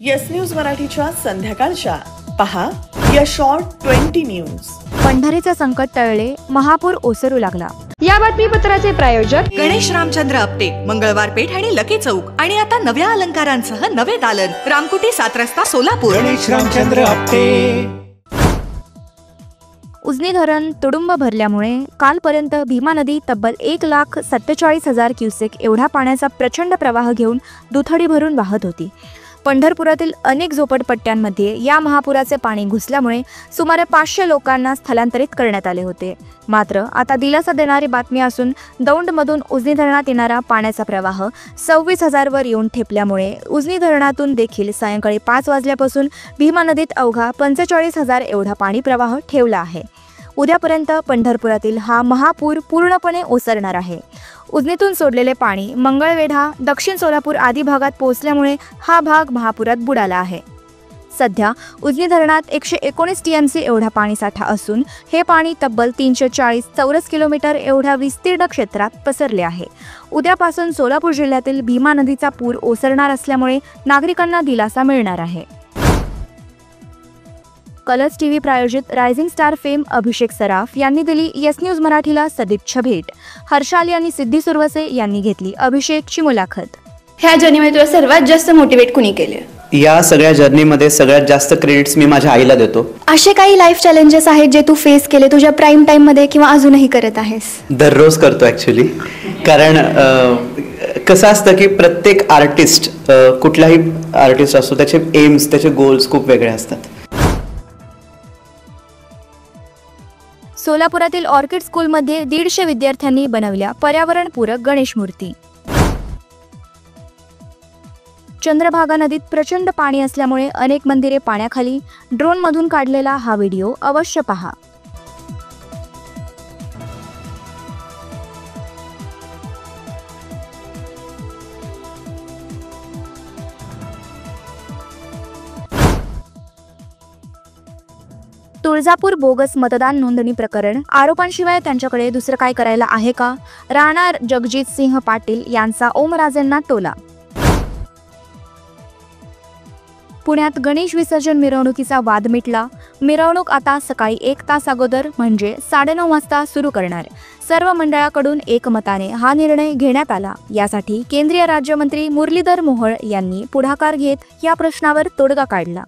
Yes news मराठीच्या संध्याकाळच्या पहा या शॉर्ट 20 न्यूज। पंढरीचं संकट टळले, महापूर ओसरू लागला। या बातमीपत्राचे प्रायोजक गणेश रामचंद्र आपटे, मंगळवार पेठ आणि लकी चौक, आणि आता नव्या अलंकारांसह नवे दालन, रामकुटी 7 रस्ता सोलापूर। गणेश रामचंद्र आपटे। उजनी धरण तुडुंब भरल्यामुळे कालपर्यंत भीमा नदी तब्बल 1,47,000 क्युसेक एवढा पाण्याचा प्रचंड प्रवाह घेऊन दुथडी भरून वाहत होती। पंढरपुरातील अनेक झोपडपट्ट्यांमध्ये या महापुराचे पाणी घुसल्यामुळे सुमारे 500 लोकांना स्थलांतरित करण्यात आले होते। मात्र आता दिलासा देणारी बातमी असून दौंडमधून उजनी धरणात येणारा पाण्याचा प्रवाह 26,000 वर येऊन ठेपल्यामुळे उजनी धरणातून देखील सायंकाळी 5 वाजल्यापासून भीमा नदीत अवघा 45,000 एवढा पाणी प्रवाह ठेवला आहे। उद्यापर्यंत पंढरपुरातील हा महापूर पूर्णपणे ओसरणार आहे। उजनीतून सोडलेले पाणी मंगळवेढा, दक्षिण सोलापूर आदी भागात पोहोचल्यामुळे हा भाग महापुरात बुडाला आहे। सध्या उजनी धरणात 119 टीएमसी एवढा पाणीसाठा असून हे पाणी तब्बल 340 चौरस किलोमीटर एवढ्या विस्तीर्ण क्षेत्रात पसरले आहे। उद्यापासून सोलापूर जिल्ह्यातील भीमा नदीचा पूर ओसरणार असल्यामुळे नागरिकांना दिलासा मिळणार आहे। कलर्स टीव्ही प्रायोजित रायझिंग स्टार फेम अभिषेक सराफ यांनी दिली येस न्यूज मराठीला सदिच्छा भेट। हर्षाल यांनी सिद्धी सुरवसे यांनी घेतली अभिषेकची मुलाखत। ह्या जर्नीमध्ये तुला सर्वात जास्त मोटिवेट कुणी केले? या सगळ्या जर्नीमध्ये सगळ्यात जास्त क्रेडिट्स मी माझ्या आईला देतो। असे काही लाईफ चॅलेंजेस आहेत जे तू फेस केले तुझ्या प्राईम टाइम मध्ये किंवा अजूनही करत आहेस? दररोज करतो ॲक्च्युली, कारण कसं असतं की प्रत्येक आर्टिस्ट, कुठलाही आर्टिस्ट असतो, त्याचे एम्स, त्याचे गोल्स खूप वेगळे असतात। सोलापुरातील ऑर्किड स्कूलमध्ये 150 विद्यार्थ्यांनी बनवल्या पर्यावरणपूरक गणेश मूर्ती। चंद्रभागा नदीत प्रचंड पाणी असल्यामुळे अनेक मंदिरे पाण्याखाली, ड्रोनमधून काढलेला हा व्हिडिओ अवश्य पहा। तुळजापूर बोगस मतदान नोंदणी प्रकरण, आरोपांशिवाय त्यांच्याकडे दुसरं काय करायला आहे का? राहणार जगजित सिंह पाटील यांचा ओमराजेंना टोला। पुण्यात गणेश विसर्जन मिरवणुकीचा वाद मिटला। मिरवणूक आता सकाळी 1 तास अगोदर म्हणजे 9:30 वाजता सुरू करणार। सर्व मंडळाकडून एकमताने हा निर्णय घेण्यात आला। यासाठी केंद्रीय राज्यमंत्री मुरलीधर मोहोळ यांनी पुढाकार घेत या प्रश्नावर तोडगा काढला।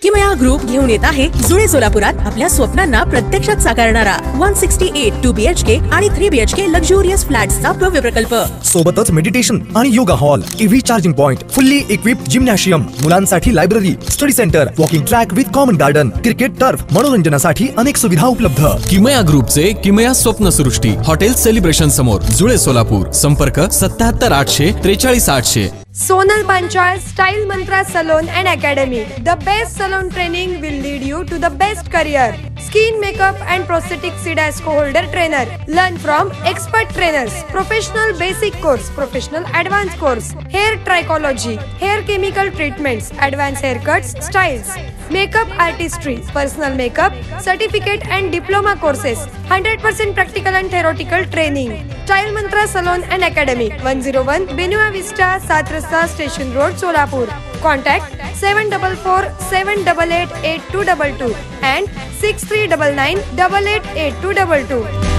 किमया ग्रुप घेऊन येत आहे जुळे सोलापुरात आपल्या स्वप्नांना प्रत्यक्षात साकारणारा 168 2 BHK आणि 3 BHK लक्झुरियस फ्लॅट्सचा भव्य प्रकल्प। सोबतच मेडिटेशन आणि yoga hall, EV charging point, fully equipped gymnasium, मुलांसाठी library, study centre, walking track with common garden, cricket turf, मनोरंजनासाठी अनेक सुविधा उपलब्ध। किमया ग्रुपचे किमया स्वप्नसृष्टी हॉटेल सेलिब्रेशन समोर, जुळे सोलापूर। संपर्क 77 800 43 800। Sonal Panchal Style Mantra Salon and Academy. The best salon training will lead you to the best career. Skin makeup and prosthetic CDASCO holder trainer. Learn from expert trainers. Professional basic course, professional advanced course. Hair trichology, hair chemical treatments, advanced haircuts, styles. Makeup artistry, personal makeup, certificate and diploma courses. 100% practical and theoretical training. Style Mantra Salon and Academy. 101 Benua Vista, 7 Rasta Station Road, Solapur. Contact 744 788 8222 and 6399 888222.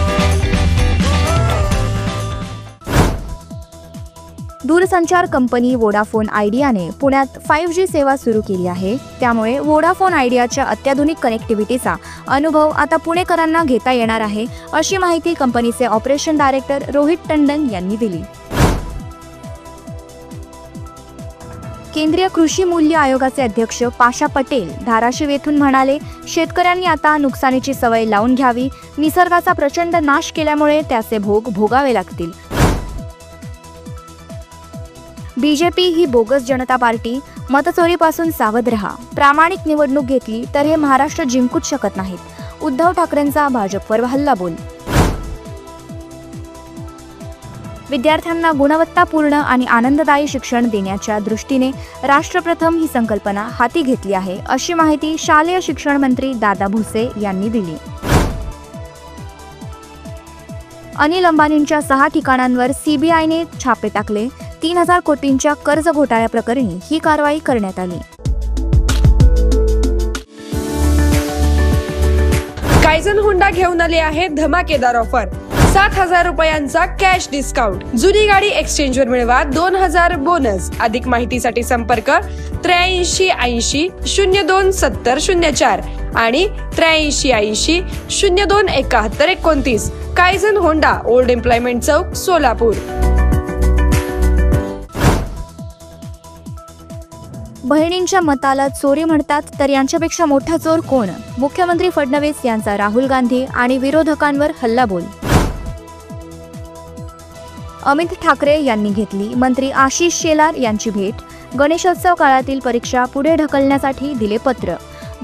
दूरसंचार company Vodafone आयडियाने पुण्यात 5G सेवा सुरू केली आहे। त्यामुळे Vodafone आयडियाच्या अत्याधुनिक कनेक्टिव्हिटीचा अनुभव आता पुणेकरांना घेता येणार आहे, अशी माहिती कंपनीचे ऑपरेशन डायरेक्टर रोहित टंडन यांनी दिली। केंद्रीय कृषी मूल्य आयोगाचे अध्यक्ष पाशा पटेल धाराशिव येथून म्हणाले, शेतकऱ्यांनी आता नुकसानीची सवय लावून घ्यावी। निसर्गाचा प्रचंड नाश केल्यामुळे त्याचे भोग भोगावे लागतील। बीजेपी ही बोगस जनता पार्टी, मतचोरीपासून सावध रहा। प्रामाणिक निवडणूक घेतली तर हे महाराष्ट्र जिंकूच शकत नाहीत। उद्धव ठाकरेंचा भाजपवर हल्लाबोल। विद्यार्थ्यांना गुणवत्तापूर्ण आणि आनंददायी शिक्षण देण्याच्या दृष्टीने राष्ट्रप्रथम ही संकल्पना हाती घेतली आहे, अशी माहिती शालेय शिक्षण मंत्री दादा भुसे यांनी दिली। अनिल अंबानींच्या 6 ठिकाणांवर सीबीआयने छापे टाकले। 3,000 कोटींच्या कर्ज घोटाळ्याप्रकरणी ही कारवाई करण्यात आली. कायझन होंडा घेऊन आले आहे धमाकेदार ऑफर. 7,000 रुपयांचा कॅश डिस्काउंट. जुनी गाडी एक्सचेंजवर मिळवा 2,000 बोनस. अधिक माहितीसाठी संपर्क 8380-027004 आणि 8380-027129. कायझन होंडा, ओल्ड एम्प्लॉयमेंट चौक, सोलापूर. बहिणींच्या मताला चोरी म्हणतात तर यांच्यापेक्षा मोठा चोर कोण? मुख्यमंत्री फडणवीस यांचा राहुल गांधी आणि विरोधकांवर हल्लाबोल. अमित ठाकरे यांनी घेतली मंत्री आशिष शेलार यांची भेट. गणेशोत्सव काळातील परीक्षा पुढे ढकलण्यासाठी दिले पत्र.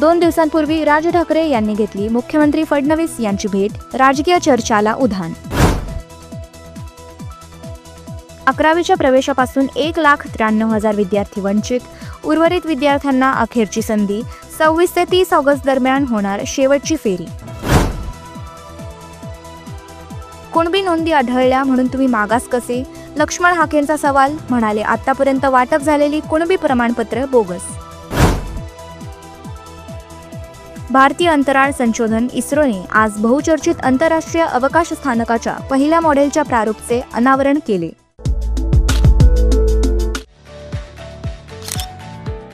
2 दिवसांपूर्वी राज ठाकरे यांनी घेतली मुख्यमंत्री फडणवीस यांची भेट. राजकीय चर्चाला उधाण. 11वीच्या प्रवेशापासून 1,93,000 विद्यार्थी वंचित. उर्वरित विद्यार्थ्यांना अखेरची संधी. 26 ते 30 ऑगस्ट दरम्यान होणार शेवटची फेरी. कुणबी नोंदी आढळल्या म्हणून तुम्ही मागास कसे? लक्ष्मण हाकेंचा सवाल. म्हणाले, आतापर्यंत वाटप झालेली कुणबी प्रमाणपत्र बोगस. भारतीय अंतराळ संशोधन इस्रोने आज बहुचर्चित आंतरराष्ट्रीय अवकाश स्थानकाच्या पहिल्या मॉडेलच्या प्रारूपचे अनावरण केले.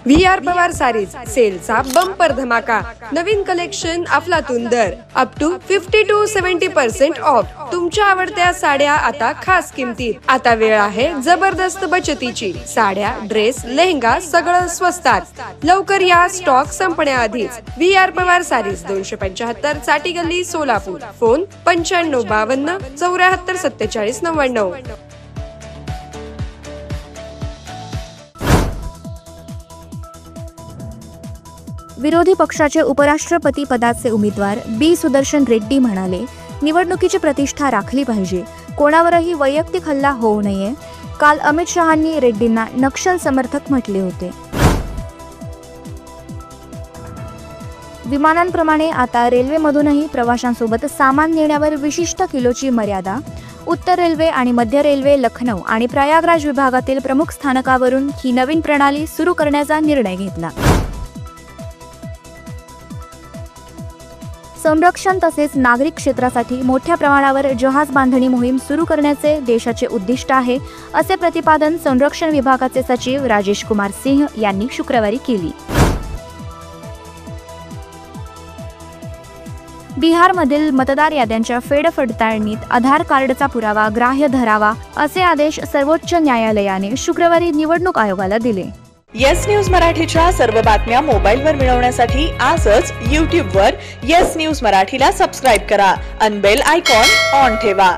VR पवार सारीज सेलचा बंपर धमाका. नवीन कलेक्शन, अफलातून दर, अप टू 50 to 70% ऑफ. तुमच्या आवडत्या साड्या आता खास किमतीत. आता वेळ आहे जबरदस्त बचतीची. साड्या, ड्रेस, लेहंगा सगळं स्वस्तात. लवकर या, स्टॉक संपण्याआधीच. VR पवार सारीज 275 चाटी गल्ली, सोलापूर. फोन 9552 74 47 99. विरोधी पक्षाचे उपराष्ट्रपती पदाचे उमेदवार बी सुदर्शन रेड्डी म्हणाले, निवडणुकीची प्रतिष्ठा राखली पाहिजे, कोणावरही वैयक्तिक हल्ला होऊ नये. काल अमित शहांनी रेड्डींना नक्षल समर्थक म्हटले होते. विमानांप्रमाणे आता रेल्वेमधूनही प्रवाशांसोबत सामान नेण्यावर विशिष्ट किलोची मर्यादा. उत्तर रेल्वे आणि मध्य रेल्वे लखनौ आणि प्रयागराज विभागातील प्रमुख स्थानकावरून ही नवीन प्रणाली सुरू करण्याचा निर्णय घेतला. संरक्षण तसेच नागरिक क्षेत्रासाठी मोठ्या प्रमाणावर जहाज बांधणी मोहीम सुरू करण्याचे देशाचे उद्दिष्ट आहे, असे प्रतिपादन संरक्षण विभागाचे सचिव राजेश कुमार सिंह यांनी शुक्रवारी केली. बिहारमधील मतदार याद्यांच्या फेरपडताळणीत आधार कार्डचा पुरावा ग्राह्य धरावा, असे आदेश सर्वोच्च न्यायालयाने शुक्रवारी निवडणूक आयोगाला दिले. येस न्यूज मराठीच्या सर्व बातम्या मोबाईलवर मिळवण्यासाठी आजच YouTubeवर येस न्यूज मराठीला सबस्क्राईब करा आणि बेल आयकॉन ऑन ठेवा.